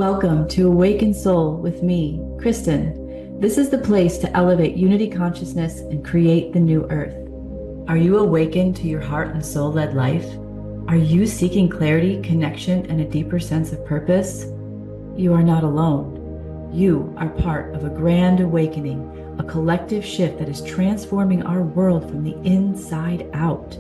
Welcome to Awakened Soul with me, Kristen. This is the place to elevate unity consciousness and create the new earth. Are you awakened to your heart and soul led life? Are you seeking clarity, connection, and a deeper sense of purpose? You are not alone. You are part of a grand awakening, a collective shift that is transforming our world from the inside out.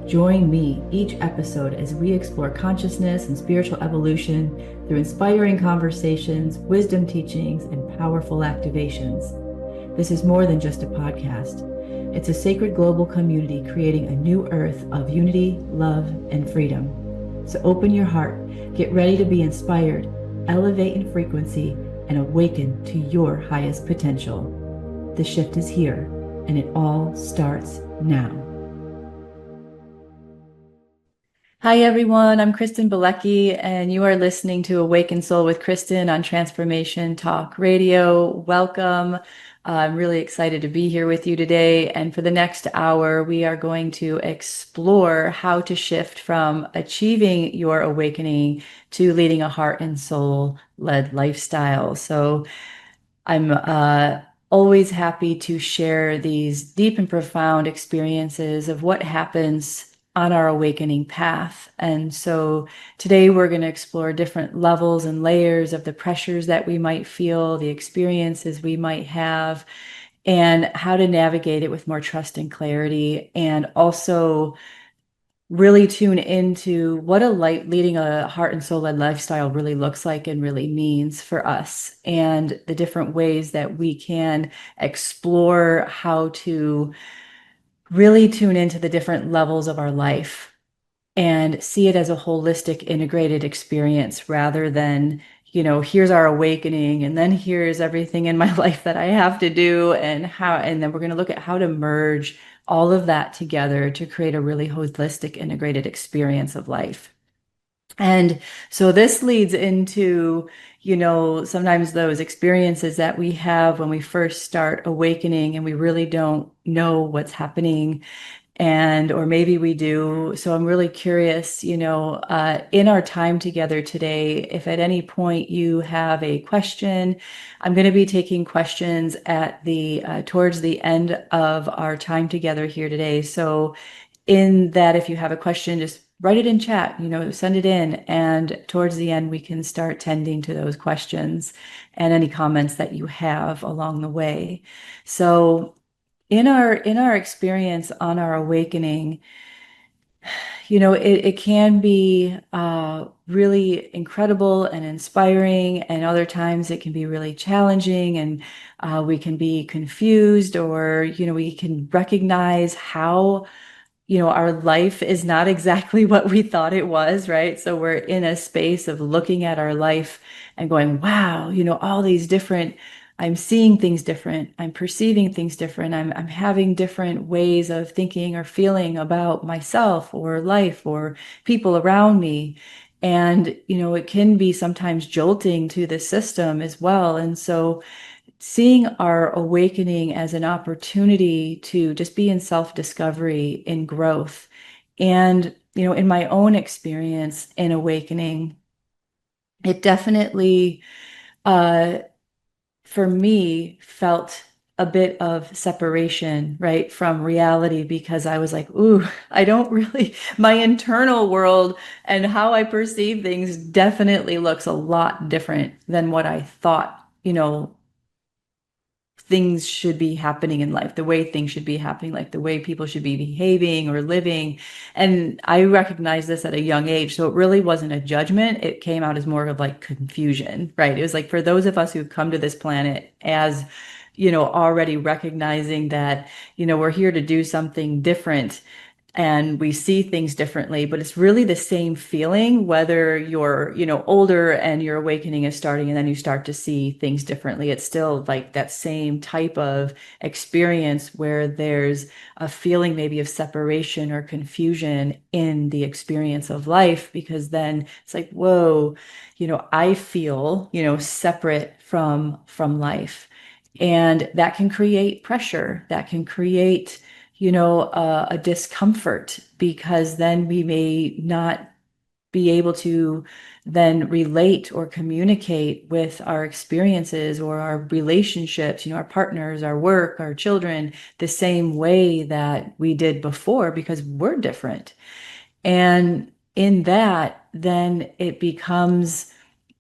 Join me each episode as we explore consciousness and spiritual evolution through inspiring conversations, wisdom teachings, and powerful activations. This is more than just a podcast. It's a sacred global community creating a new earth of unity, love, and freedom. So open your heart, get ready to be inspired, elevate in frequency, and awaken to your highest potential. The shift is here, and it all starts now. Hi, everyone. I'm Kristen Bilecki, and you are listening to Awakened Soul with Kristen on Transformation Talk Radio. Welcome. I'm really excited to be here with you today. And for the next hour, we are going to explore how to shift from achieving your awakening to leading a heart and soul-led lifestyle. So I'm always happy to share these deep and profound experiences of what happens on our awakening path. And so today we're going to explore different levels and layers of the pressures that we might feel, the experiences we might have, and how to navigate it with more trust and clarity, and also really tune into what leading a heart and soul led lifestyle really looks like and really means for us, and the different ways that we can explore how to really tune into the different levels of our life and see it as a holistic, integrated experience rather than, here's our awakening and then here's everything in my life that I have to do, and then we're going to look at how to merge all of that together to create a really holistic, integrated experience of life. And so this leads into, sometimes those experiences that we have when we first start awakening and we really don't know what's happening, or maybe we do. So I'm really curious, in our time together today, if at any point you have a question, I'm going to be taking questions at towards the end of our time together here today. So in that, if you have a question, just write it in chat, send it in. And towards the end, we can start tending to those questions and any comments that you have along the way. So in our experience on our awakening, it can be really incredible and inspiring, and other times it can be really challenging, and we can be confused, or we can recognize how our life is not exactly what we thought it was, right? So we're in a space of looking at our life and going, wow, all these different, I'm seeing things different, I'm perceiving things different, I'm having different ways of thinking or feeling about myself or life or people around me. And, it can be sometimes jolting to the system as well. And so seeing our awakening as an opportunity to just be in self-discovery, in growth. And, in my own experience in awakening, it definitely, for me, felt a bit of separation, right, from reality, because I was like, ooh, I don't really, my internal world and how I perceive things definitely looks a lot different than what I thought, things should be happening in life, the way things should be happening, like the way people should be behaving or living. And I recognized this at a young age. So it really wasn't a judgment. It came out as more of like confusion, right? It was like for those of us who've come to this planet as, already recognizing that, we're here to do something different, and we see things differently, but it's really the same feeling, whether you're, older and your awakening is starting and then you start to see things differently. It's still like that same type of experience where there's a feeling maybe of separation or confusion in the experience of life, because then it's like, whoa, I feel, separate from life. And that can create pressure, that can create a discomfort, because then we may not be able to then relate or communicate with our experiences or our relationships, our partners, our work, our children, the same way that we did before, because we're different. And in that, then it becomes,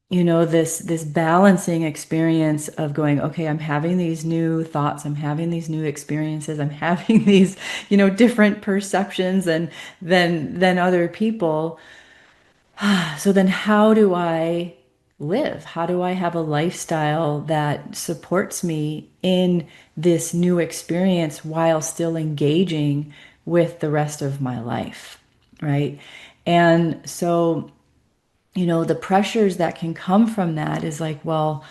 this balancing experience of going, okay, I'm having these new thoughts, I'm having these new experiences, I'm having these, different perceptions than other people. So then how do I live? How do I have a lifestyle that supports me in this new experience while still engaging with the rest of my life? Right. And so, the pressures that can come from that is like, well,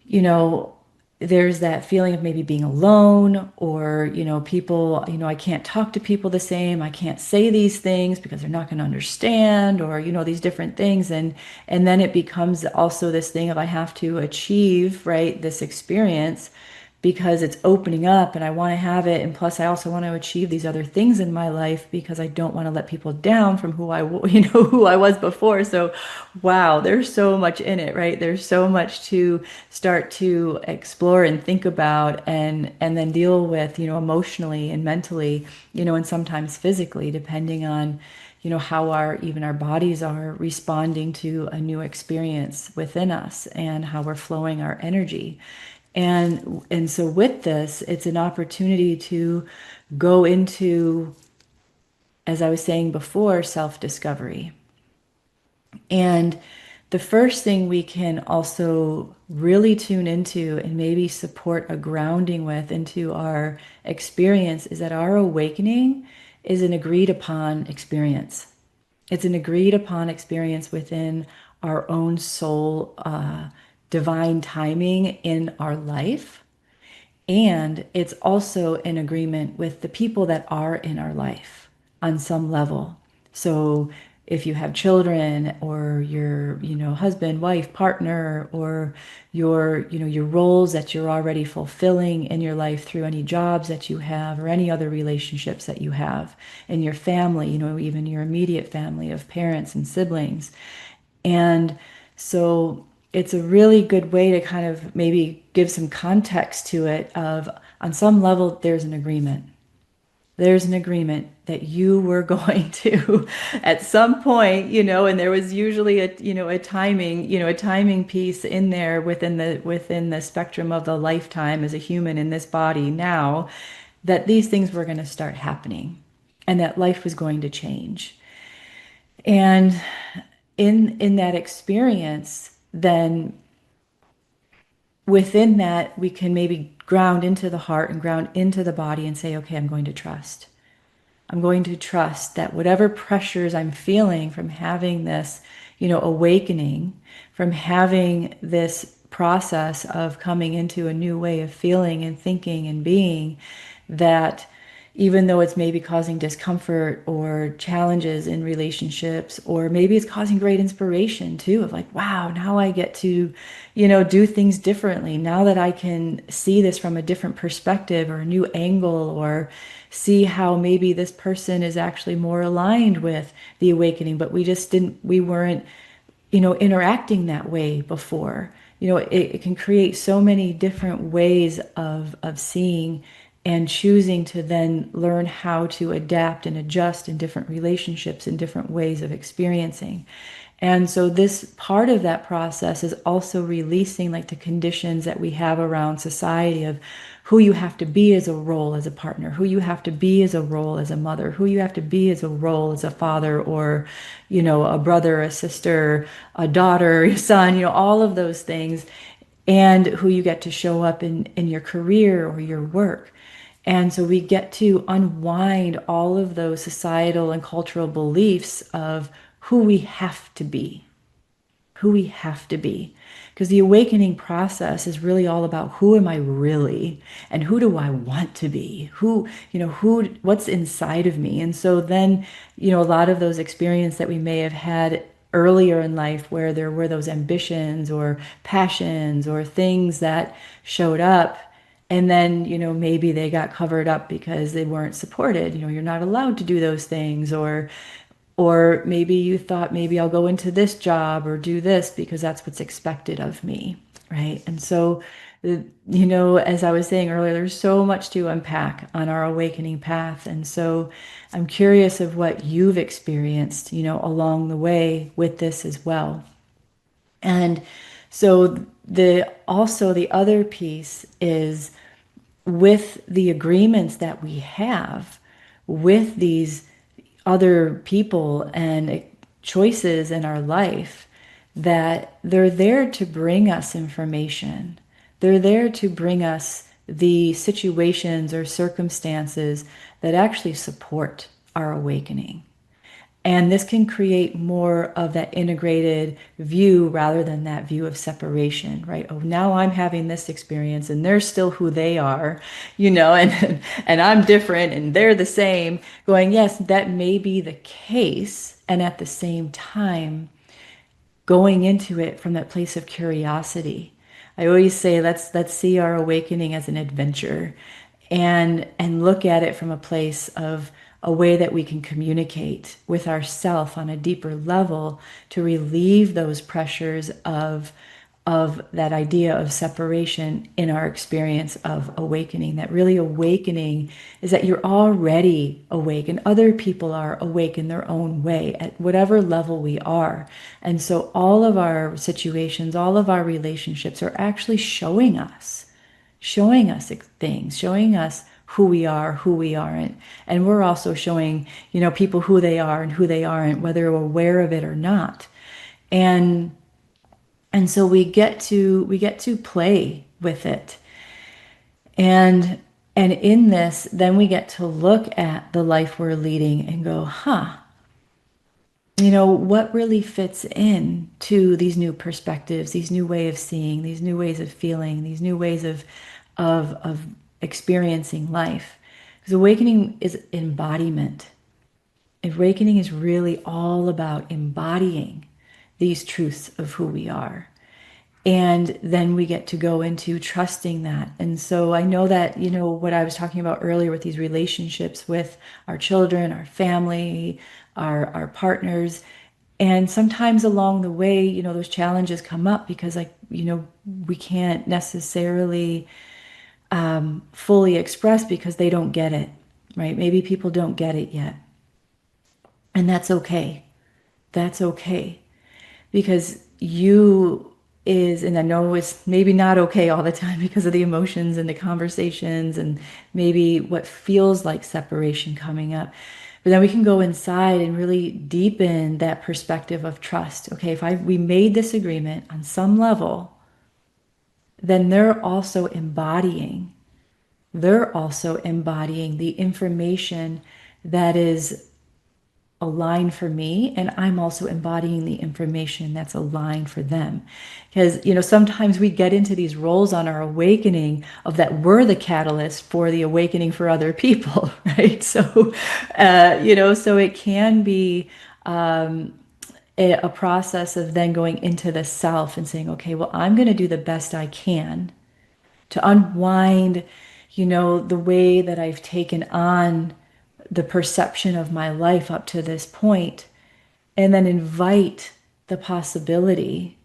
you know, there's that feeling of maybe being alone, or, people, I can't talk to people the same. I can't say these things because they're not going to understand, or, these different things. And then it becomes also this thing of I have to achieve, right, this experience because it's opening up and I want to have it. And plus I also want to achieve these other things in my life because I don't want to let people down from who I was before. So, wow, there's so much in it, right? There's so much to start to explore and think about and then deal with, emotionally and mentally, and sometimes physically, depending on, how our bodies are responding to a new experience within us and how we're flowing our energy. And so with this, it's an opportunity to go into, as I was saying before, self-discovery. And the first thing we can also really tune into and maybe support a grounding with into our experience is that our awakening is an agreed upon experience. It's an agreed upon experience within our own soul, divine timing in our life. And it's also in agreement with the people that are in our life on some level. So if you have children or your, husband, wife, partner, or your roles that you're already fulfilling in your life through any jobs that you have or any other relationships that you have in your family, even your immediate family of parents and siblings. And so it's a really good way to kind of maybe give some context to it of on some level there's an agreement. There's an agreement that you were going to at some point, and there was usually a timing piece in there within the spectrum of the lifetime as a human in this body now, that these things were going to start happening and that life was going to change. And in that experience, then within that, we can maybe ground into the heart and ground into the body and say, okay, I'm going to trust. I'm going to trust that whatever pressures I'm feeling from having this, awakening, from having this process of coming into a new way of feeling and thinking and being, that even though it's maybe causing discomfort or challenges in relationships, or maybe it's causing great inspiration too, of like, wow, now I get to, do things differently. Now that I can see this from a different perspective or a new angle, or see how maybe this person is actually more aligned with the awakening, but we weren't, interacting that way before. It can create so many different ways of seeing and choosing to then learn how to adapt and adjust in different relationships and different ways of experiencing. And so this part of that process is also releasing like the conditions that we have around society of who you have to be as a role as a partner, who you have to be as a role as a mother, who you have to be as a role as a father, or, a brother, a sister, a daughter, a son, all of those things, and who you get to show up in your career or your work. And so we get to unwind all of those societal and cultural beliefs of who we have to be, who we have to be. Because the awakening process is really all about who am I really and who do I want to be? What's inside of me? And so then, a lot of those experiences that we may have had earlier in life where there were those ambitions or passions or things that showed up, and then, maybe they got covered up because they weren't supported. You're not allowed to do those things, or Or maybe you thought, maybe I'll go into this job or do this because that's what's expected of me, right? And so, as I was saying earlier, there's so much to unpack on our awakening path. And so I'm curious of what you've experienced, along the way with this as well. And so the other piece is, with the agreements that we have with these other people and choices in our life, that they're there to bring us information. They're there to bring us the situations or circumstances that actually support our awakening. And this can create more of that integrated view rather than that view of separation, right? Oh, now I'm having this experience and they're still who they are, and I'm different and they're the same. Going, yes, that may be the case. And at the same time, going into it from that place of curiosity. I always say, let's see our awakening as an adventure, and look at it from a place of a way that we can communicate with ourself on a deeper level to relieve those pressures of that idea of separation in our experience of awakening. That really awakening is that you're already awake and other people are awake in their own way at whatever level we are. And so all of our situations, all of our relationships are actually showing us things, showing us who we are, who we aren't. And we're also showing, people who they are and who they aren't, whether we're aware of it or not. And so we get to play with it. And in this, then we get to look at the life we're leading and go, what really fits in to these new perspectives, these new ways of seeing, these new ways of feeling, these new ways of experiencing life. Because awakening is embodiment. Awakening is really all about embodying these truths of who we are. And then we get to go into trusting that. And so I know that, what I was talking about earlier with these relationships with our children, our family, our partners. And sometimes along the way, those challenges come up because, we can't necessarily fully express because they don't get it, right? Maybe people don't get it yet. And that's okay. That's okay. Because and I know it's maybe not okay all the time because of the emotions and the conversations and maybe what feels like separation coming up. But then we can go inside and really deepen that perspective of trust. Okay, if we made this agreement on some level, then they're also embodying the information that is aligned for me, and I'm also embodying the information that's aligned for them. Because sometimes we get into these roles on our awakening of that we're the catalyst for the awakening for other people, right? So it can be a process of then going into the self and saying, okay, well, I'm going to do the best I can to unwind, the way that I've taken on the perception of my life up to this point, and then invite the possibility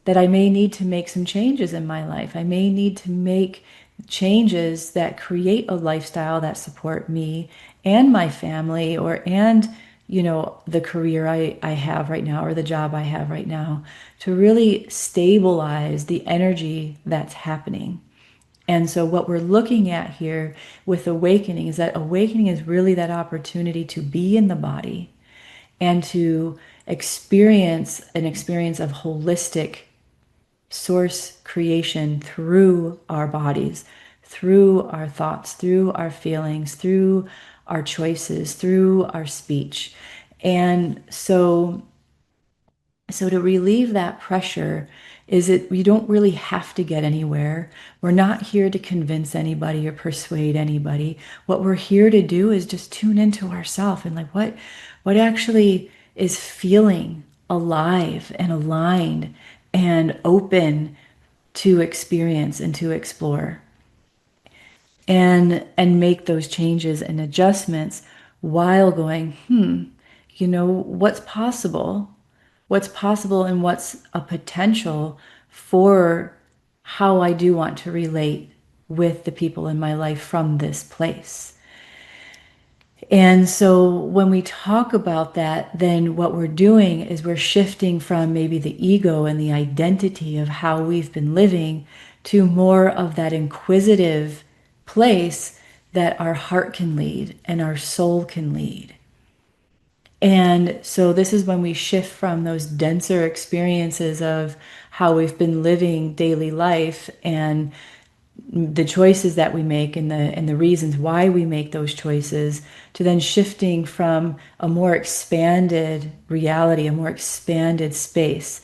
that I may need to make some changes in my life. I may need to make changes that create a lifestyle that support me and my family, and the career I have right now, or the job I have right now, to really stabilize the energy that's happening. And so what we're looking at here with awakening is that awakening is really that opportunity to be in the body and to experience an experience of holistic source creation through our bodies, through our thoughts, through our feelings, through our choices, through our speech. And so to relieve that pressure is that we don't really have to get anywhere. We're not here to convince anybody or persuade anybody. What we're here to do is just tune into ourselves and what actually is feeling alive and aligned and open to experience and to explore, and make those changes and adjustments while going, what's possible and what's a potential for how I do want to relate with the people in my life from this place. And so when we talk about that, then what we're doing is we're shifting from maybe the ego and the identity of how we've been living to more of that inquisitive place that our heart can lead and our soul can lead. And so this is when we shift from those denser experiences of how we've been living daily life and the choices that we make and the reasons why we make those choices to then shifting from a more expanded reality, a more expanded space.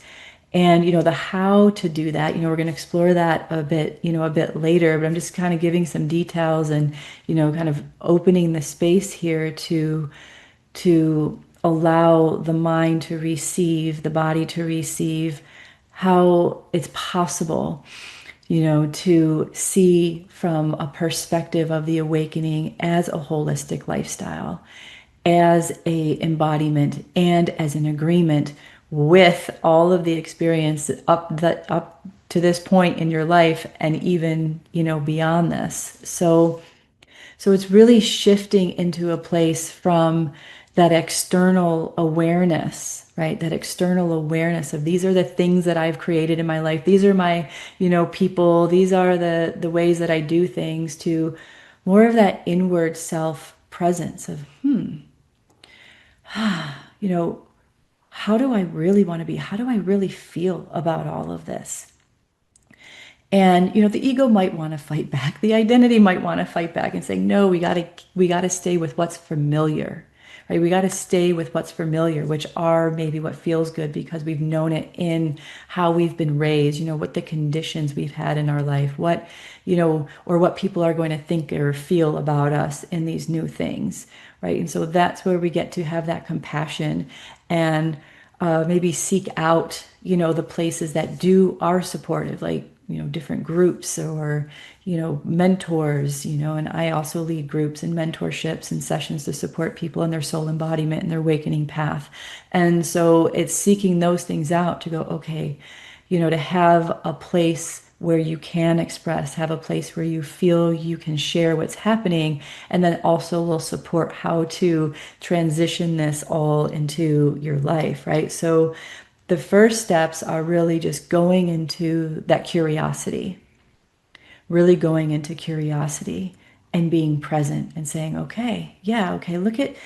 And the how to do that, we're going to explore that a bit later, but I'm just kind of giving some details and kind of opening the space here to allow the mind to receive, the body to receive how it's possible, to see from a perspective of the awakening as a holistic lifestyle, as a embodiment, and as an agreement with all of the experience up to this point in your life, and even beyond this. So it's really shifting into a place from that external awareness, right? That external awareness of these are the things that I've created in my life. These are my, people. These are the ways that I do things, to more of that inward self presence of, you know, how do I really want to be? How do I really feel about all of this? And the ego might want to fight back. The identity might want to fight back and say, "No, we got to stay with what's familiar." Right? We got to stay with what's familiar, which are maybe what feels good because we've known it in how we've been raised, what the conditions we've had in our life, or what people are going to think or feel about us in these new things, right? And so that's where we get to have that compassion and maybe seek out, the places that are supportive, like different groups or mentors, and I also lead groups and mentorships and sessions to support people in their soul embodiment and their awakening path. And so it's seeking those things out to go, okay, to have a place where you can express, have a place where you feel you can share what's happening, and then also will support how to transition this all into your life, right? So the first steps are really just going into that curiosity, really going into curiosity and being present and saying, okay, yeah, okay, look at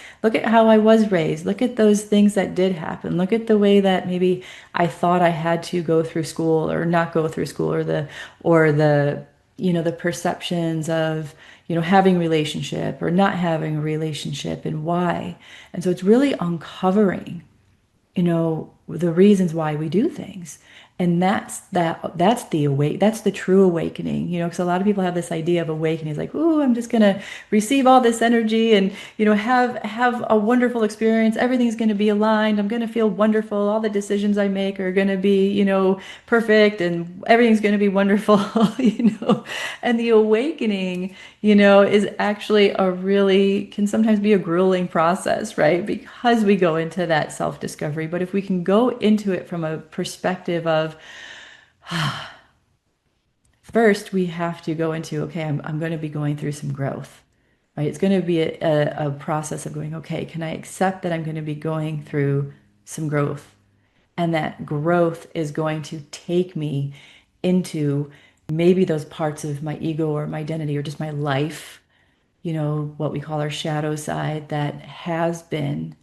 how I was raised. Look at those things that did happen. Look at the way that maybe I thought I had to go through school or not go through school, or the the perceptions of having relationship or not having a relationship, and why. And so it's really uncovering the reasons why we do things. And that's the true awakening, because a lot of people have this idea of awakening. It's like, "Ooh, I'm just gonna receive all this energy and have a wonderful experience. Everything's gonna be aligned. I'm gonna feel wonderful. All the decisions I make are gonna be, perfect, and everything's gonna be wonderful." And the awakening, is actually can sometimes be a grueling process, right? Because we go into that self-discovery. But if we can go into it from a perspective of, first, we have to go into, okay, I'm going to be going through some growth, right? It's going to be a process of going, okay, can I accept that I'm going to be going through some growth? And that growth is going to take me into maybe those parts of my ego or my identity or just my life, what we call our shadow side, that has been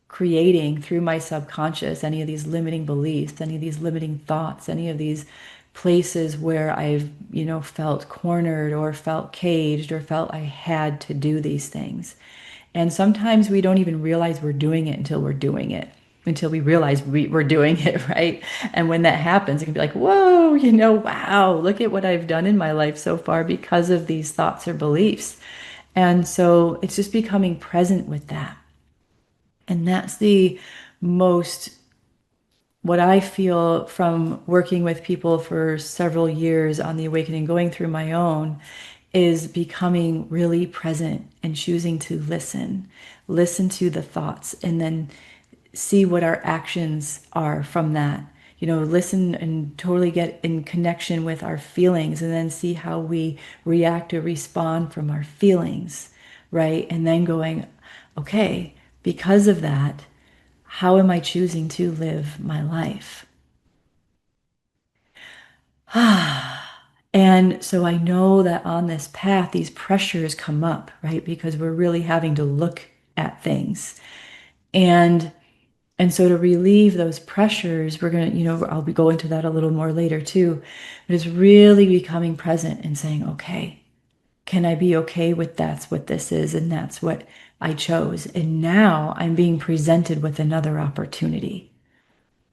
creating through my subconscious any of these limiting beliefs, any of these limiting thoughts, any of these places where I've, felt cornered or felt caged or felt I had to do these things. And sometimes we don't even realize we're doing it until we're doing it, until we realize we're doing it, right? And when that happens, it can be like, whoa, wow, look at what I've done in my life so far because of these thoughts or beliefs. And so it's just becoming present with that. And that's the most, what I feel from working with people for several years on the awakening, going through my own, is becoming really present and choosing to listen to the thoughts, and then see what our actions are from that. Listen and totally get in connection with our feelings, and then see how we react or respond from our feelings, right? And then going, okay, because of that, how am I choosing to live my life? And so I know that on this path, these pressures come up, right? Because we're really having to look at things. And and so to relieve those pressures, we're going to, I'll be going to that a little more later too, but it's really becoming present and saying, okay, can I be okay with that's what this is and that's what I chose? And now I'm being presented with another opportunity.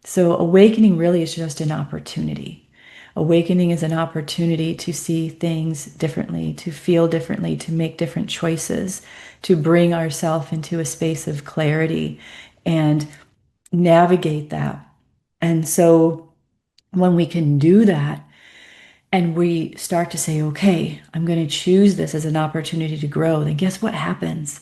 So awakening really is just an opportunity. Awakening is an opportunity to see things differently, to feel differently, to make different choices, to bring ourselves into a space of clarity and navigate that. And so when we can do that and we start to say, okay, I'm going to choose this as an opportunity to grow, then guess what happens?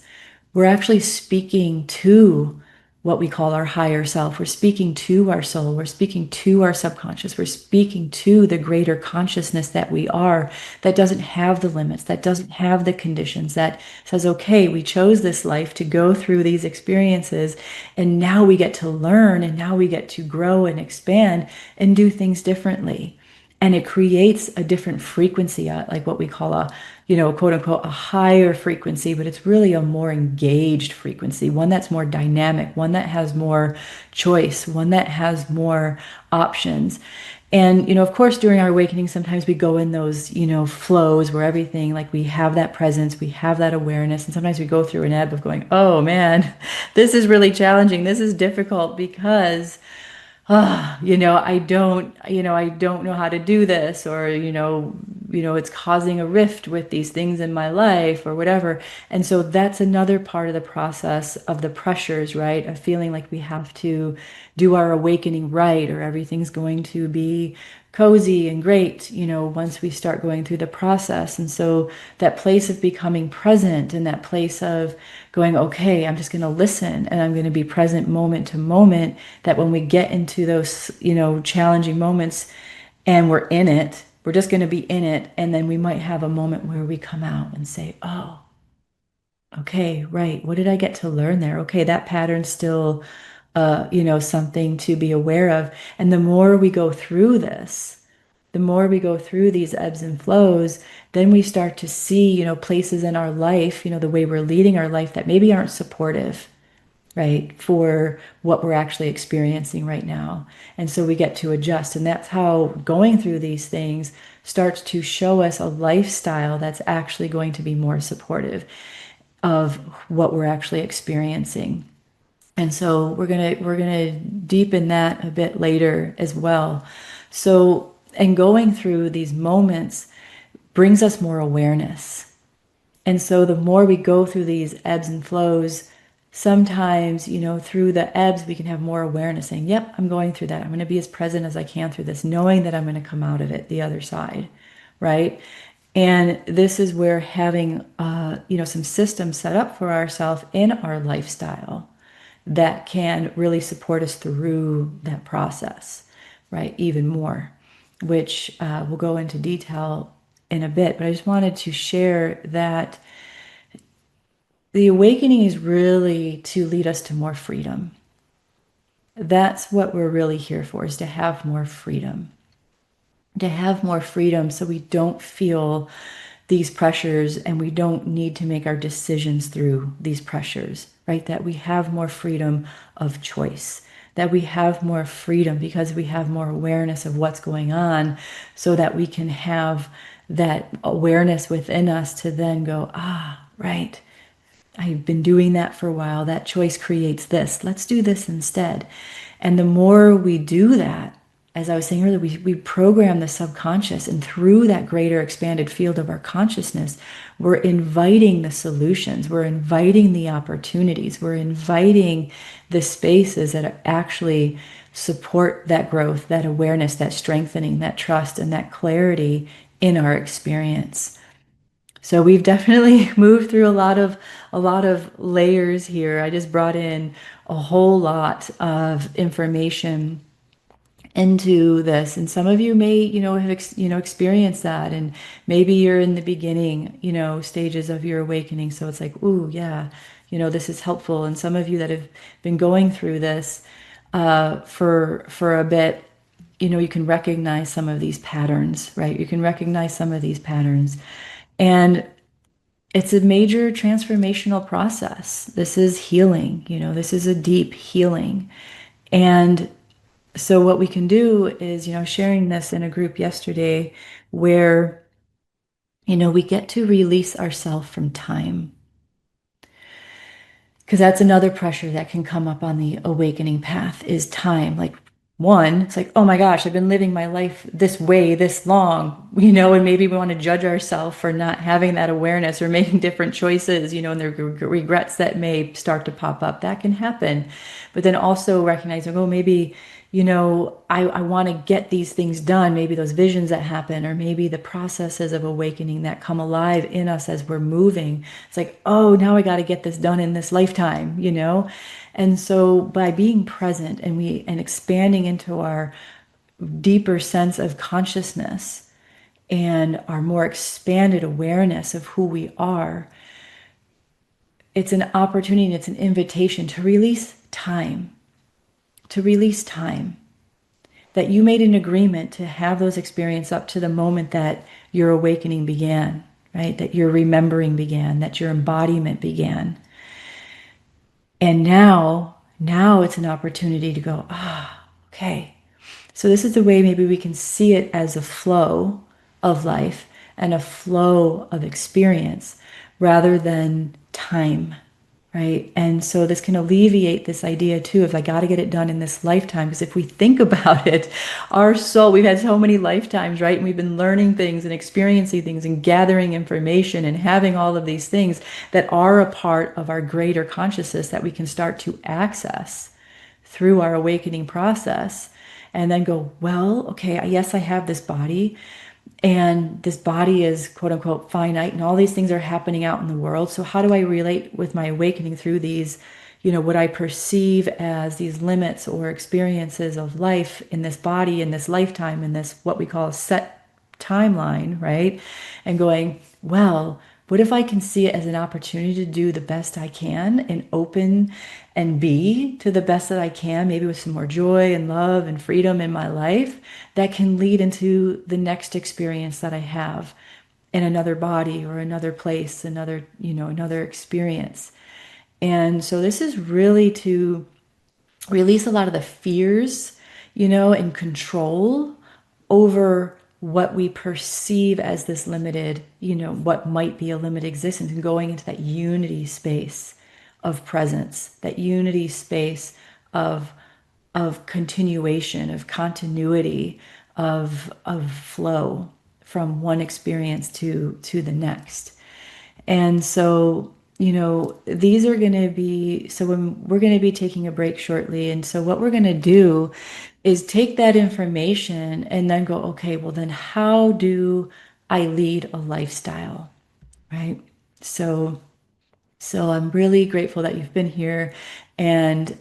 We're actually speaking to what we call our higher self. We're speaking to our soul. We're speaking to our subconscious. We're speaking to the greater consciousness that we are, that doesn't have the limits, that doesn't have the conditions, that says, okay, we chose this life to go through these experiences, and now we get to learn, and now we get to grow and expand and do things differently. And it creates a different frequency, like what we call a, quote unquote, a higher frequency, but it's really a more engaged frequency, one that's more dynamic, one that has more choice, one that has more options. And, of course, during our awakening, sometimes we go in those, flows where everything, like we have that presence, we have that awareness. And sometimes we go through an ebb of going, oh man, this is really challenging. This is difficult because I don't know how to do this, or, it's causing a rift with these things in my life or whatever. And so that's another part of the process of the pressures, right? Of feeling like we have to do our awakening right, or everything's going to be cozy and great, once we start going through the process. And so that place of becoming present, and that place of going, okay, I'm just going to listen and I'm going to be present moment to moment, that when we get into those, challenging moments and we're in it, we're just going to be in it. And then we might have a moment where we come out and say, oh, okay, right. What did I get to learn there? Okay, that pattern's still, something to be aware of. And the more we go through this, the more we go through these ebbs and flows, then we start to see, places in our life, the way we're leading our life that maybe aren't supportive, right, for what we're actually experiencing right now. And so we get to adjust. And that's how going through these things starts to show us a lifestyle that's actually going to be more supportive of what we're actually experiencing. And so we're gonna deepen that a bit later as well. So, and going through these moments brings us more awareness. And so the more we go through these ebbs and flows, sometimes, through the ebbs, we can have more awareness, saying, yep, I'm going through that. I'm going to be as present as I can through this, knowing that I'm going to come out of it the other side, right? And this is where having, some systems set up for ourselves in our lifestyle that can really support us through that process, right? Even more, which we'll go into detail in a bit. But I just wanted to share that the awakening is really to lead us to more freedom. That's what we're really here for, is to have more freedom. To have more freedom so we don't feel these pressures, and we don't need to make our decisions through these pressures, right? That we have more freedom of choice, that we have more freedom because we have more awareness of what's going on, so that we can have that awareness within us to then go, right, I've been doing that for a while. That choice creates this. Let's do this instead. And the more we do that, as I was saying earlier, we program the subconscious, and through that greater expanded field of our consciousness, we're inviting the solutions, we're inviting the opportunities, we're inviting the spaces that actually support that growth, that awareness, that strengthening, that trust, and that clarity in our experience. So we've definitely moved through a lot of layers here. I just brought in a whole lot of information into this, and some of you may, have experienced that, and maybe you're in the beginning, stages of your awakening. So it's like, ooh, yeah, this is helpful. And some of you that have been going through this for a bit, you can recognize some of these patterns, right? You can recognize some of these patterns. And it's a major transformational process. This is healing, this is a deep healing. And so what we can do is, sharing this in a group yesterday where, we get to release ourselves from time. Because that's another pressure that can come up on the awakening path is time. Like, one, it's like, oh my gosh, I've been living my life this way this long, and maybe we want to judge ourselves for not having that awareness or making different choices, and the regrets that may start to pop up. That can happen. But then also recognizing, oh, maybe, I want to get these things done. Maybe those visions that happen, or maybe the processes of awakening that come alive in us as we're moving. It's like, oh, now I got to get this done in this lifetime, And so by being present and expanding into our deeper sense of consciousness and our more expanded awareness of who we are, it's an opportunity, it's an invitation to release time, to release time. That you made an agreement to have those experiences up to the moment that your awakening began, right? That your remembering began, that your embodiment began. And now it's an opportunity to go, okay. So this is the way maybe we can see it as a flow of life and a flow of experience rather than time, right? And so this can alleviate this idea too of I got to get it done in this lifetime. Because if we think about it, our soul, we've had so many lifetimes, right? And we've been learning things and experiencing things and gathering information and having all of these things that are a part of our greater consciousness that we can start to access through our awakening process. And then go, well, okay, yes, I have this body, and this body is quote unquote finite, and all these things are happening out in the world. So how do I relate with my awakening through these, what I perceive as these limits or experiences of life in this body, in this lifetime, in this what we call set timeline, right? And going, well, what if I can see it as an opportunity to do the best I can and open and be to the best that I can, maybe with some more joy and love and freedom in my life that can lead into the next experience that I have in another body or another place, another experience. And so this is really to release a lot of the fears, and control over what we perceive as this limited, what might be a limited existence, and going into that unity space of presence, that unity space of continuation, of continuity, of flow from one experience to the next. And so, these are going to be, so when we're going to be taking a break shortly. And so what we're going to do is take that information and then go, okay, well then how do I lead a lifestyle, right? So, so I'm really grateful that you've been here, and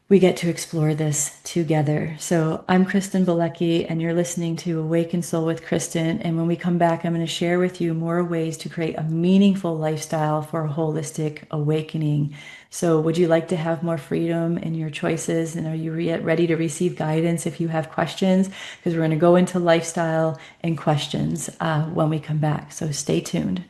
we get to explore this together. So I'm Kristen Bilecki, and you're listening to Awaken Soul with Kristen. And when we come back, I'm going to share with you more ways to create a meaningful lifestyle for a holistic awakening. So would you like to have more freedom in your choices? And are you ready to receive guidance if you have questions? Because we're going to go into lifestyle and questions when we come back. So stay tuned.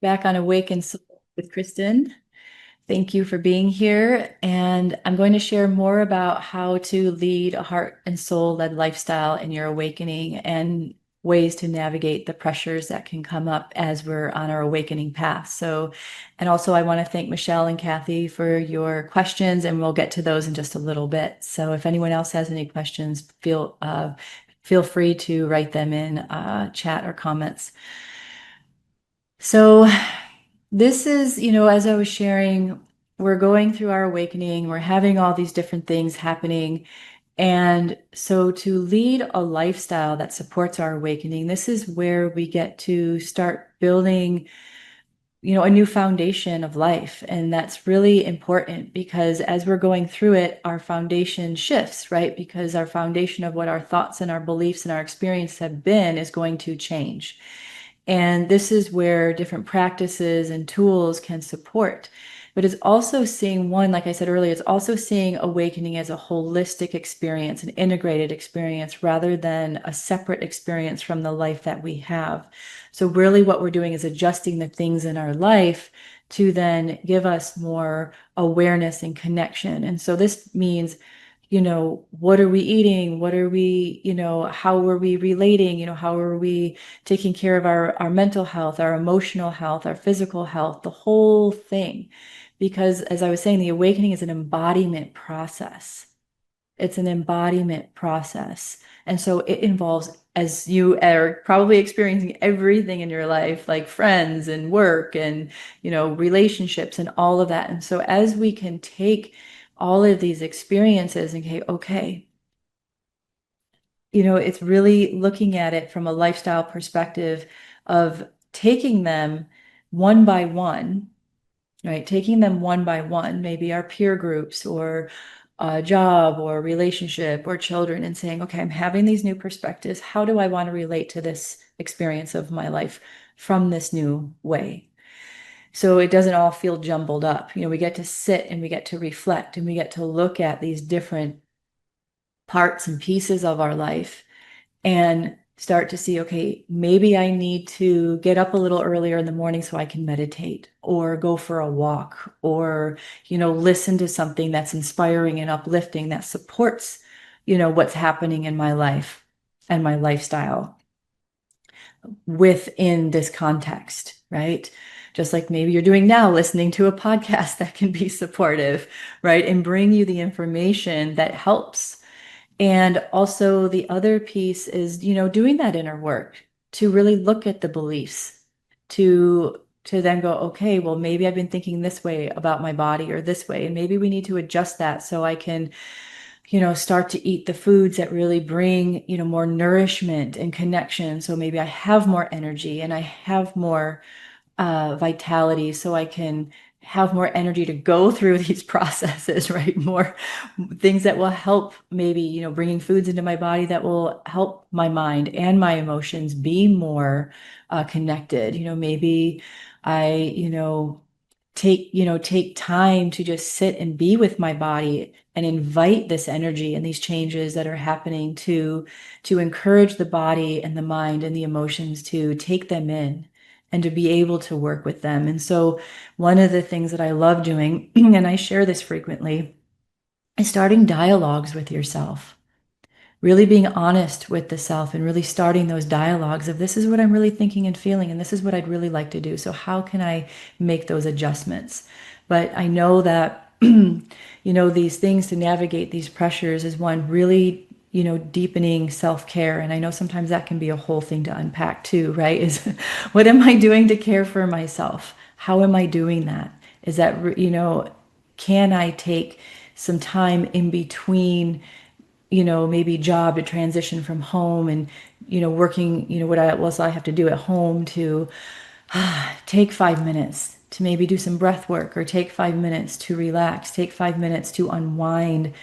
Back on Awaken Soul with Kristen. Thank you for being here. And I'm going to share more about how to lead a heart and soul led lifestyle in your awakening and ways to navigate the pressures that can come up as we're on our awakening path. So, and also I want to thank Michelle and Kathy for your questions, and we'll get to those in just a little bit. So if anyone else has any questions, feel free to write them in chat or comments. So this is, as I was sharing, we're going through our awakening, we're having all these different things happening. And so to lead a lifestyle that supports our awakening, this is where we get to start building, a new foundation of life. And that's really important because as we're going through it, our foundation shifts, right? Because our foundation of what our thoughts and our beliefs and our experience have been is going to change. And this is where different practices and tools can support. But it's also seeing one, like I said earlier, it's also seeing awakening as a holistic experience, an integrated experience, rather than a separate experience from the life that we have. So really what we're doing is adjusting the things in our life to then give us more awareness and connection. And so this means, what are we eating? What are we, how are we relating? How are we taking care of our mental health, our emotional health, our physical health, the whole thing. Because as I was saying, the awakening is an embodiment process. It's an embodiment process. And so it involves, as you are probably experiencing everything in your life, like friends and work and, relationships and all of that. And so as we can take all of these experiences and okay, it's really looking at it from a lifestyle perspective of taking them one by one, right? Taking them one by one, maybe our peer groups or a job or relationship or children, and saying, okay, I'm having these new perspectives. How do I want to relate to this experience of my life from this new way? So it doesn't all feel jumbled up. We get to sit and we get to reflect and we get to look at these different parts and pieces of our life and start to see, okay, maybe I need to get up a little earlier in the morning so I can meditate or go for a walk or, listen to something that's inspiring and uplifting that supports, what's happening in my life and my lifestyle within this context, right? Just like maybe you're doing now, listening to a podcast that can be supportive, right? And bring you the information that helps. And also the other piece is, doing that inner work to really look at the beliefs, to then go, okay, well, maybe I've been thinking this way about my body or this way, and maybe we need to adjust that so I can, start to eat the foods that really bring, more nourishment and connection. So maybe I have more energy and I have more vitality so I can have more energy to go through these processes, right? More things that will help, maybe, bringing foods into my body that will help my mind and my emotions be more connected. Maybe I, take time to just sit and be with my body and invite this energy and these changes that are happening to encourage the body and the mind and the emotions to take them in and to be able to work with them. And so one of the things that I love doing, and I share this frequently, is starting dialogues with yourself, really being honest with the self and really starting those dialogues of this is what I'm really thinking and feeling, and this is what I'd really like to do. So how can I make those adjustments? But I know that, these things to navigate these pressures is one really, deepening self-care. And I know sometimes that can be a whole thing to unpack too, right? Is what am I doing to care for myself? How am I doing that? Is that, can I take some time in between, maybe job to transition from home and, working, what else I have to do at home to take 5 minutes to maybe do some breath work or take 5 minutes to relax, take 5 minutes to unwind,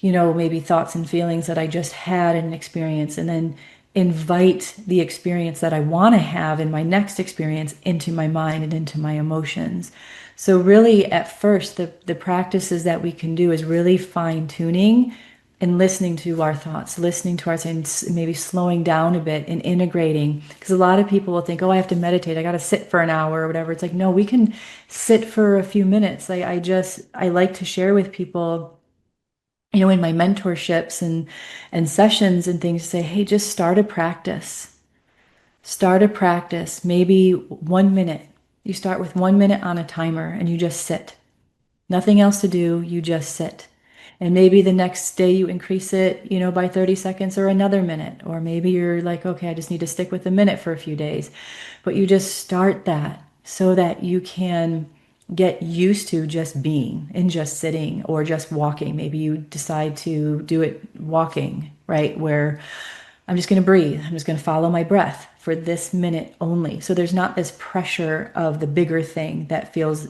maybe thoughts and feelings that I just had in an experience, and then invite the experience that I want to have in my next experience into my mind and into my emotions. So really at first, the practices that we can do is really fine tuning and listening to our thoughts, listening to our and maybe slowing down a bit and integrating. Because a lot of people will think, oh, I have to meditate. I got to sit for an hour or whatever. It's like, no, we can sit for a few minutes. Like I like to share with people, in my mentorships and sessions and things, say, hey, just start a practice. Start a practice, maybe 1 minute. You start with 1 minute on a timer and you just sit. Nothing else to do, you just sit. And maybe the next day you increase it, by 30 seconds or another minute. Or maybe you're like, okay, I just need to stick with a minute for a few days. But you just start that so that you can get used to just being and just sitting or just walking. Maybe you decide to do it walking, right? Where I'm just going to breathe. I'm just going to follow my breath for this minute only. So there's not this pressure of the bigger thing that feels,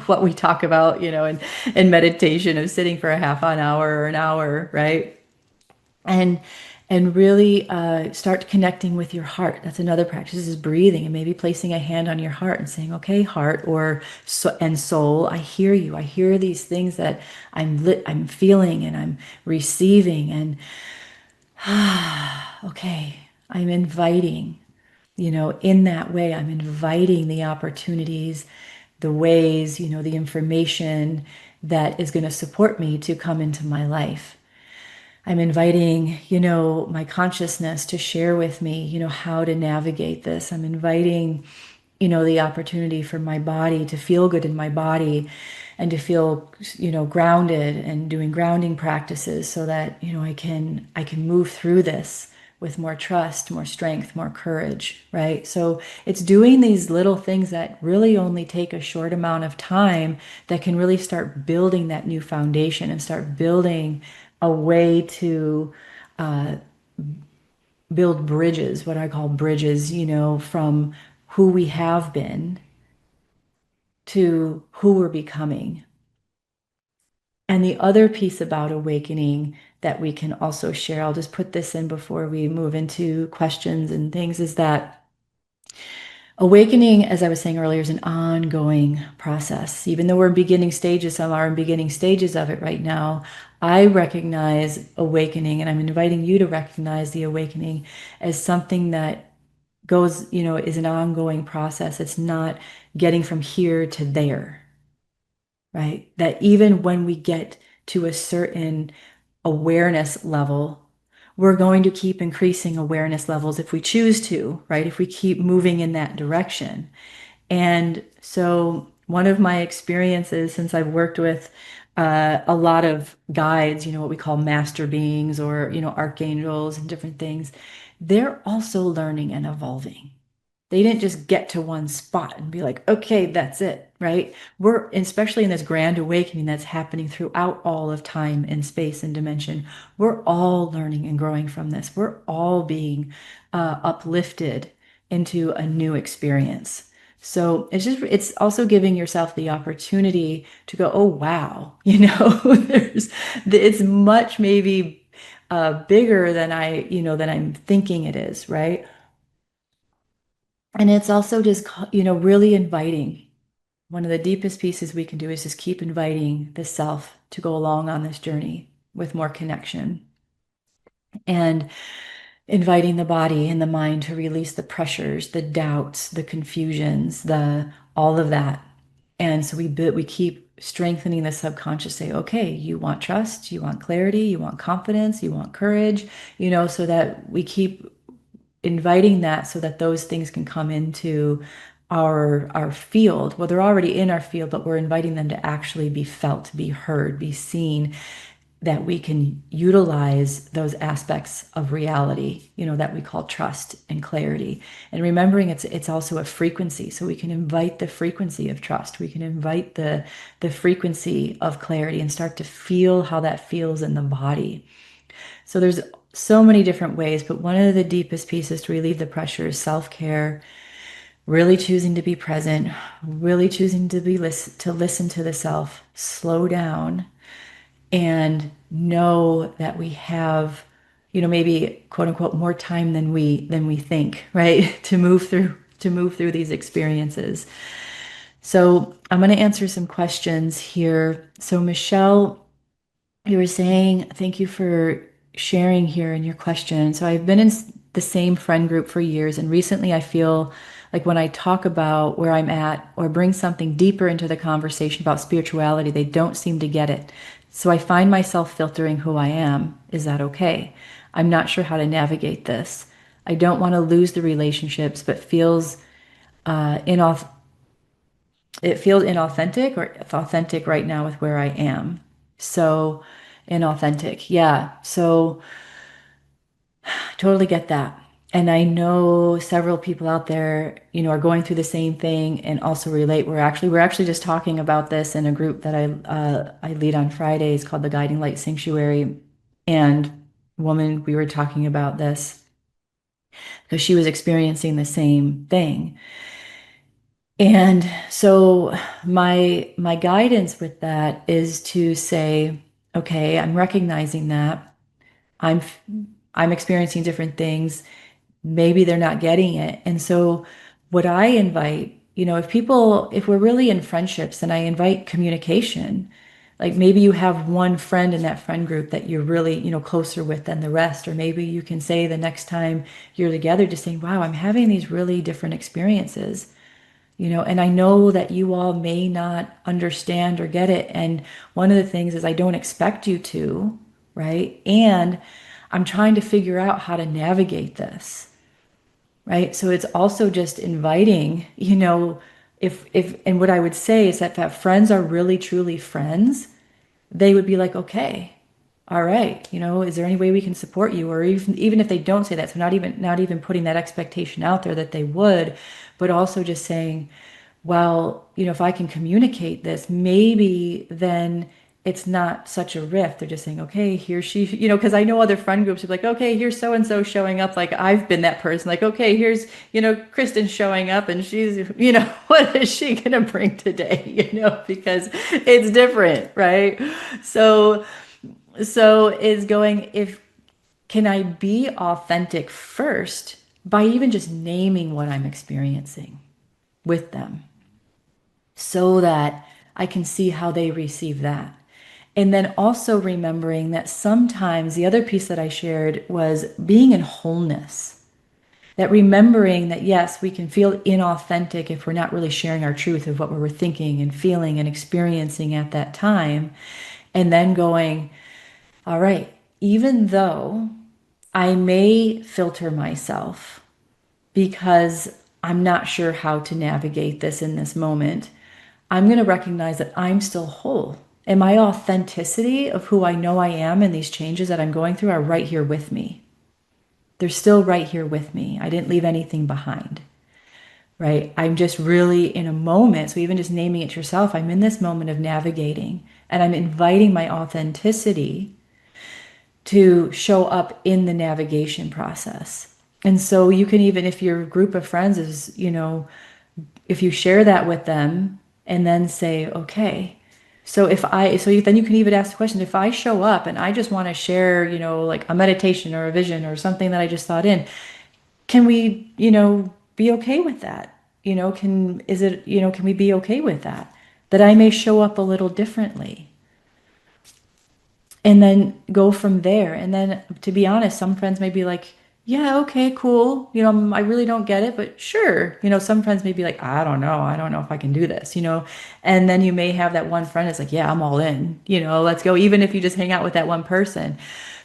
what we talk about, in meditation of sitting for a half an hour or an hour, right? and and really start connecting with your heart. That's another practice, is breathing and maybe placing a hand on your heart and saying, okay, heart or and soul, I hear you. I hear these things that I'm feeling and I'm receiving. And okay, I'm inviting, in that way, I'm inviting the opportunities, the ways, the information that is going to support me to come into my life. I'm inviting, my consciousness to share with me, how to navigate this. I'm inviting, the opportunity for my body to feel good in my body and to feel, grounded, and doing grounding practices so that, I can move through this with more trust, more strength, more courage, right? So it's doing these little things that really only take a short amount of time that can really start building that new foundation and start building a way to build bridges, what I call bridges, from who we have been to who we're becoming. And the other piece about awakening that we can also share, I'll just put this in before we move into questions and things, is that awakening, as I was saying earlier, is an ongoing process. Even though we're in beginning stages, some are in beginning stages of it right now, I recognize awakening, and I'm inviting you to recognize the awakening as something that goes, is an ongoing process. It's not getting from here to there, right? That even when we get to a certain awareness level, we're going to keep increasing awareness levels if we choose to, right? If we keep moving in that direction. And so, one of my experiences, since I've worked with a lot of guides, what we call master beings, or, archangels and different things, they're also learning and evolving. They didn't just get to one spot and be like, okay, that's it, right? We're, especially in this grand awakening that's happening throughout all of time and space and dimension, we're all learning and growing from this. We're all being uplifted into a new experience. So it's also giving yourself the opportunity to go, oh, wow, it's much maybe bigger than than I'm thinking it is, right? And it's also just, really inviting. One of the deepest pieces we can do is just keep inviting the self to go along on this journey with more connection, and inviting the body and the mind to release the pressures, the doubts, the confusions, the all of that. And so we keep strengthening the subconscious, say, okay, you want trust, you want clarity, you want confidence, you want courage, so that we keep inviting that so that those things can come into our field. Well, they're already in our field, but we're inviting them to actually be felt, be heard, be seen, that we can utilize those aspects of reality, that we call trust and clarity. And remembering it's also a frequency. So we can invite the frequency of trust. We can invite the frequency of clarity and start to feel how that feels in the body. So there's so many different ways, but one of the deepest pieces to relieve the pressure is self-care, really choosing to be present, really choosing to listen to the self, slow down, and know that we have, maybe quote unquote more time than we think, right? To move through these experiences. So I'm going to answer some questions here. So Michelle, you were saying, thank you for sharing here in your question. So I've been in the same friend group for years, and recently I feel like when I talk about where I'm at or bring something deeper into the conversation about spirituality, they don't seem to get it. So I find myself filtering who I am. Is that okay? I'm not sure how to navigate this. I don't want to lose the relationships, but inauthentic. It feels inauthentic or authentic right now with where I am. So inauthentic. Yeah. So I totally get that. And I know several people out there, are going through the same thing and also relate. We're actually just talking about this in a group that I lead on Fridays called the Guiding Light Sanctuary. And woman, we were talking about this because she was experiencing the same thing. And so my guidance with that is to say, okay, I'm recognizing that I'm I'm experiencing different things. Maybe they're not getting it. And so what I invite, if we're really in friendships, then I invite communication. Like maybe you have one friend in that friend group that you're really, closer with than the rest. Or maybe you can say the next time you're together, just saying, wow, I'm having these really different experiences. And I know that you all may not understand or get it. And one of the things is I don't expect you to, right? And I'm trying to figure out how to navigate this, right? So it's also just inviting, if and what I would say is that friends are really truly friends, they would be like, okay, all right, is there any way we can support you? Or even if they don't say that, so not even putting that expectation out there that they would, but also just saying, well, if I can communicate this, maybe then it's not such a rift. They're just saying, okay, here she, because I know other friend groups are like, okay, here's so and so showing up. Like I've been that person, like, okay, here's, Kristen showing up and she's, what is she gonna bring today? Because it's different, right? So, so is going, if can I be authentic first by even just naming what I'm experiencing with them, so that I can see how they receive that. And then also remembering that sometimes the other piece that I shared was being in wholeness. That remembering that, yes, we can feel inauthentic if we're not really sharing our truth of what we were thinking and feeling and experiencing at that time. And then going, all right, even though I may filter myself because I'm not sure how to navigate this in this moment, I'm going to recognize that I'm still whole. And my authenticity of who I know I am and these changes that I'm going through are right here with me. They're still right here with me. I didn't leave anything behind, right? I'm just really in a moment. So even just naming it yourself, I'm in this moment of navigating and I'm inviting my authenticity to show up in the navigation process. And so you can, even if your group of friends is, if you share that with them and then say, okay, then you can even ask the question, if I show up and I just want to share, like a meditation or a vision or something that I just thought in, can we, be okay with that? Can we be okay with that? That I may show up a little differently and then go from there. And then, to be honest, some friends may be like, yeah, okay, cool. I really don't get it, but sure. Some friends may be like, I don't know. I don't know if I can do this, And then you may have that one friend that's like, yeah, I'm all in, let's go. Even if you just hang out with that one person.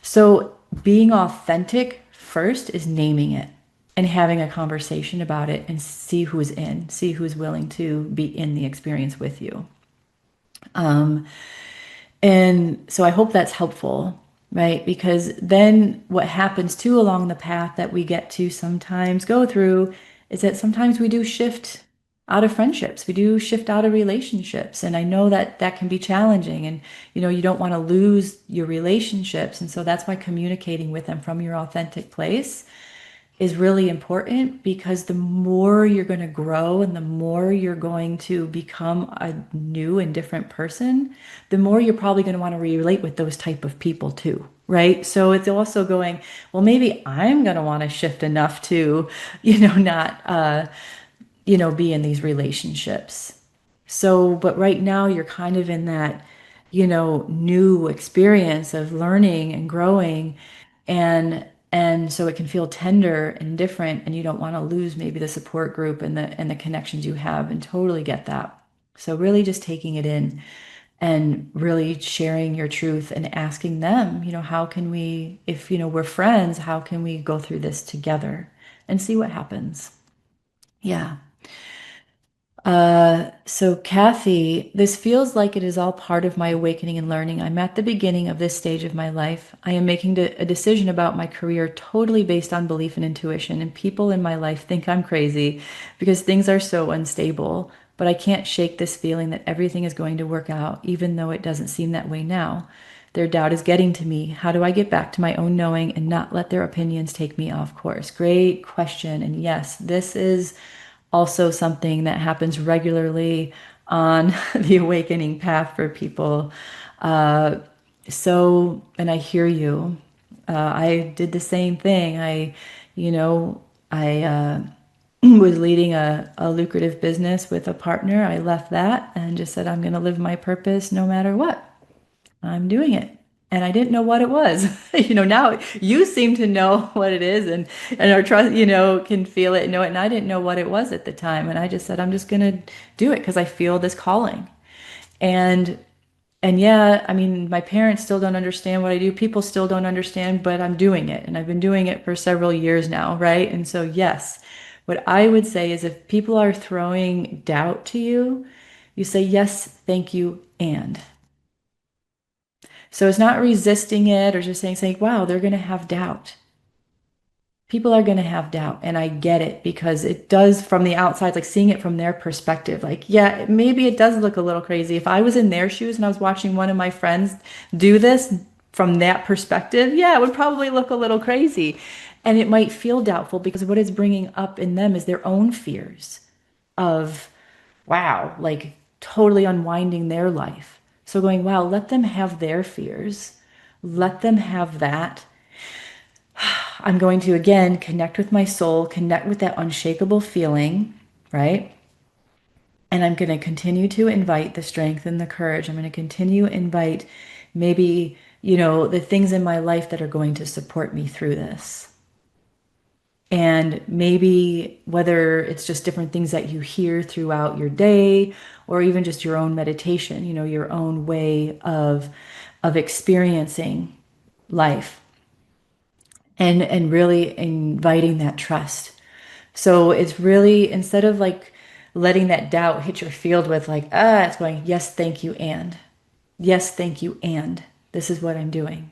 So being authentic first is naming it and having a conversation about it and see who's willing to be in the experience with you. And so I hope that's helpful, right? Because then what happens too along the path that we get to sometimes go through is that sometimes we do shift out of friendships, we do shift out of relationships. And I know that that can be challenging and, you don't want to lose your relationships. And so that's why communicating with them from your authentic place is really important, because the more you're going to grow and the more you're going to become a new and different person, the more you're probably going to want to relate with those type of people too, right? So it's also going, well, maybe I'm going to want to shift enough to, not be in these relationships. So, but right now you're kind of in that, new experience of learning and growing, and so it can feel tender and different, and you don't want to lose maybe the support group and the connections you have, and totally get that. So really just taking it in and really sharing your truth and asking them, how can we, if we're friends, how can we go through this together and see what happens? Yeah. So Kathy, this feels like it is all part of my awakening and learning. I'm at the beginning of this stage of my life. I am making a decision about my career totally based on belief and intuition, and people in my life think I'm crazy because things are so unstable. But I can't shake this feeling that everything is going to work out, even though it doesn't seem that way now. Their doubt is getting to me. How do I get back to my own knowing and not let their opinions take me off course? Great question. And yes, this is also something that happens regularly on the awakening path for people. Uh, and I hear you. I did the same thing. You know, I was leading a lucrative business with a partner. I left that and just said, I'm going to live my purpose no matter what. I'm doing it. And I didn't know what it was. Now you seem to know what it is and are trust, can feel it and know it. And I didn't know what it was at the time. And I just said, I'm just gonna do it because I feel this calling. And and yeah, I mean, my parents still don't understand what I do. People still don't understand, but I'm doing it. And I've been doing it for several years now, right? And so yes, what I would say is if people are throwing doubt to you, you say yes, thank you, and. So it's not resisting it or just saying, wow, they're going to have doubt. People are going to have doubt. And I get it because it does from the outside, like seeing it from their perspective. Like, yeah, maybe it does look a little crazy. If I was in their shoes and I was watching one of my friends do this from that perspective, yeah, it would probably look a little crazy. And it might feel doubtful because what it's bringing up in them is their own fears of wow, like totally unwinding their life. So going, wow, let them have their fears. Let them have that. I'm going to again connect with my soul, connect with that unshakable feeling, right? And I'm going to continue to invite the strength and the courage. I'm going to continue to invite maybe, the things in my life that are going to support me through this. And maybe whether it's just different things that you hear throughout your day or even just your own meditation, your own way of experiencing life and really inviting that trust. So it's really instead of like letting that doubt hit your field with like, it's going, yes, thank you, and yes, thank you, and this is what I'm doing.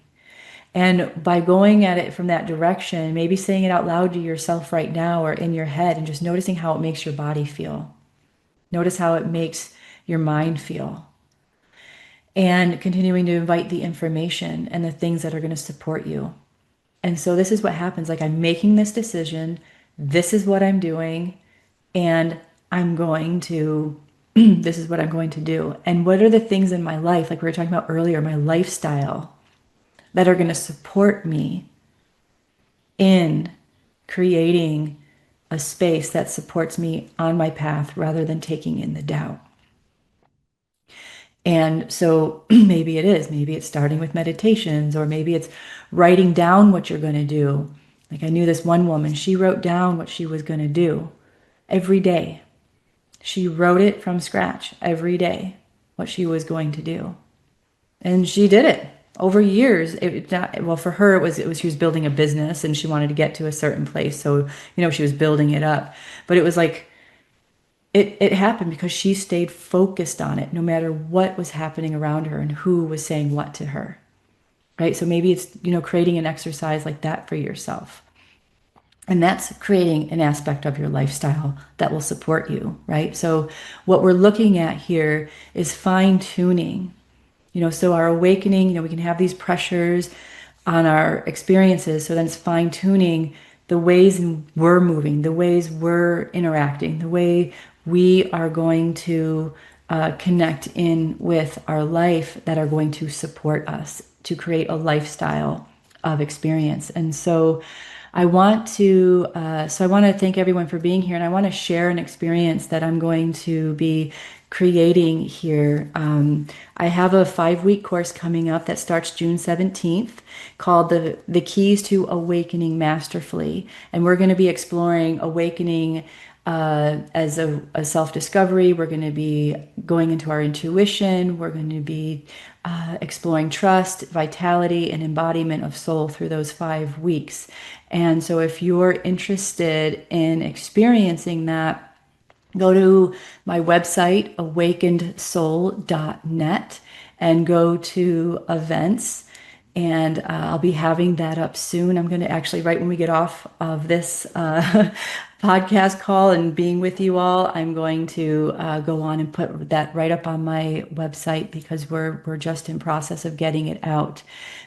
And by going at it from that direction, maybe saying it out loud to yourself right now or in your head and just noticing how it makes your body feel. Notice how it makes your mind feel. And continuing to invite the information and the things that are going to support you. And so this is what happens. Like I'm making this decision. This is what I'm doing. And I'm going to, this is what I'm going to do. And what are the things in my life, like we were talking about earlier, my lifestyle, that are going to support me in creating a space that supports me on my path rather than taking in the doubt. And so maybe it is, maybe it's starting with meditations, or maybe it's writing down what you're going to do. Like I knew this one woman, she wrote down what she was going to do every day. She wrote it from scratch every day, what she was going to do. And she did it over years. Well, for her, it was she was building a business and she wanted to get to a certain place. So, she was building it up. But it was like it happened because she stayed focused on it, no matter what was happening around her and who was saying what to her. Right. So maybe it's, creating an exercise like that for yourself. And that's creating an aspect of your lifestyle that will support you, right? So what we're looking at here is fine tuning. So our awakening, we can have these pressures on our experiences. So then it's fine tuning the ways we're moving, the ways we're interacting, the way we are going to connect in with our life that are going to support us to create a lifestyle of experience. And so I want to thank everyone for being here, and I want to share an experience that I'm going to be creating here. I have a 5-week course coming up that starts June 17th called the Keys to Awakening Masterfully, and we're going to be exploring awakening as a self-discovery. We're going to be going into our intuition. We're going to be exploring trust, vitality, and embodiment of soul through those 5 weeks. And so if you're interested in experiencing that, go to my website, awakenedsoul.net, and go to events. And I'll be having that up soon. I'm going to actually, right when we get off of this podcast call and being with you all, I'm going to go on and put that right up on my website because we're just in process of getting it out.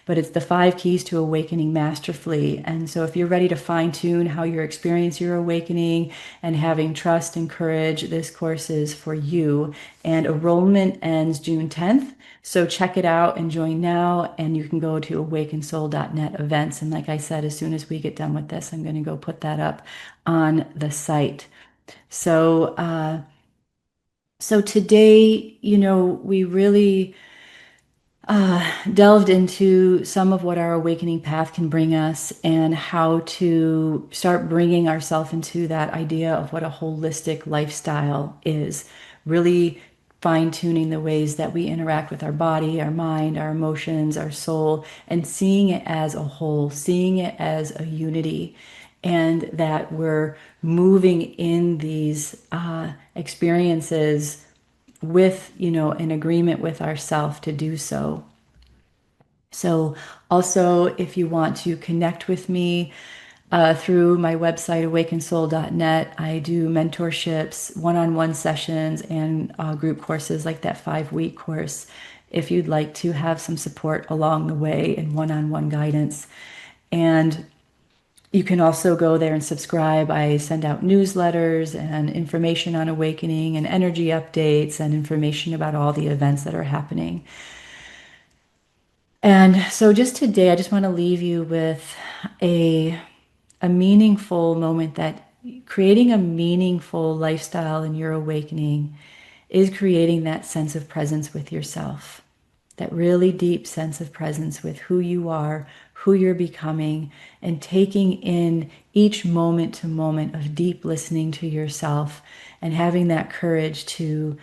But it's the 5 keys to awakening masterfully. And so if you're ready to fine tune how you experience your awakening and having trust and courage, this course is for you. And enrollment ends June 10th. So check it out and join now. And you can go to awakensoul.net events. And like I said, as soon as we get done with this, I'm going to go put that up on the site. So today, we really delved into some of what our awakening path can bring us and how to start bringing ourselves into that idea of what a holistic lifestyle is. Really fine tuning the ways that we interact with our body, our mind, our emotions, our soul, and seeing it as a whole, seeing it as a unity, and that we're moving in these experiences with, an agreement with ourself to do so. So also, if you want to connect with me through my website, awakensoul.net, I do mentorships, one-on-one sessions, and group courses like that 5-week course if you'd like to have some support along the way and one-on-one guidance. And you can also go there and subscribe. I send out newsletters and information on awakening and energy updates and information about all the events that are happening. And so just today, I just want to leave you with a meaningful moment that creating a meaningful lifestyle in your awakening is creating that sense of presence with yourself, that really deep sense of presence with who you are, who you're becoming, and taking in each moment to moment of deep listening to yourself and having that courage to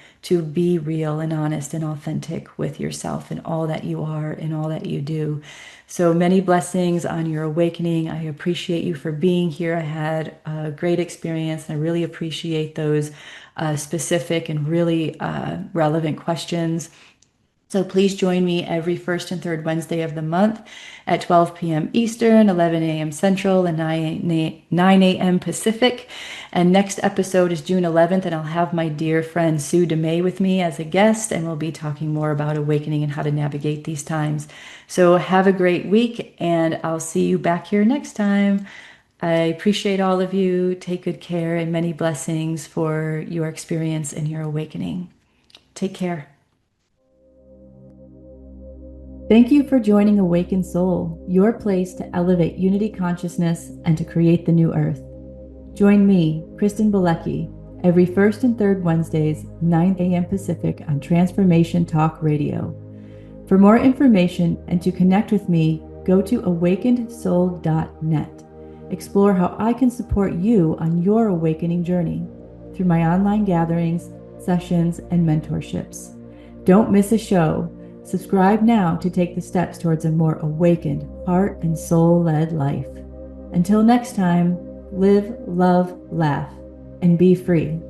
be real and honest and authentic with yourself and all that you are and all that you do. So many blessings on your awakening. I appreciate you for being here. I had a great experience, and I really appreciate those specific and really relevant questions. So please join me every first and third Wednesday of the month at 12 p.m. Eastern, 11 a.m. Central, and 9 a.m. Pacific. And next episode is June 11th, and I'll have my dear friend Sue DeMay with me as a guest, and we'll be talking more about awakening and how to navigate these times. So have a great week, and I'll see you back here next time. I appreciate all of you. Take good care, and many blessings for your experience and your awakening. Take care. Thank you for joining Awakened Soul, your place to elevate unity consciousness and to create the new earth. Join me, Kristen Bilecki, every first and third Wednesdays, 9 a.m. Pacific on Transformation Talk Radio. For more information and to connect with me, go to awakenedsoul.net. Explore how I can support you on your awakening journey through my online gatherings, sessions, and mentorships. Don't miss a show. Subscribe now to take the steps towards a more awakened, heart and soul-led life. Until next time, live, love, laugh, and be free.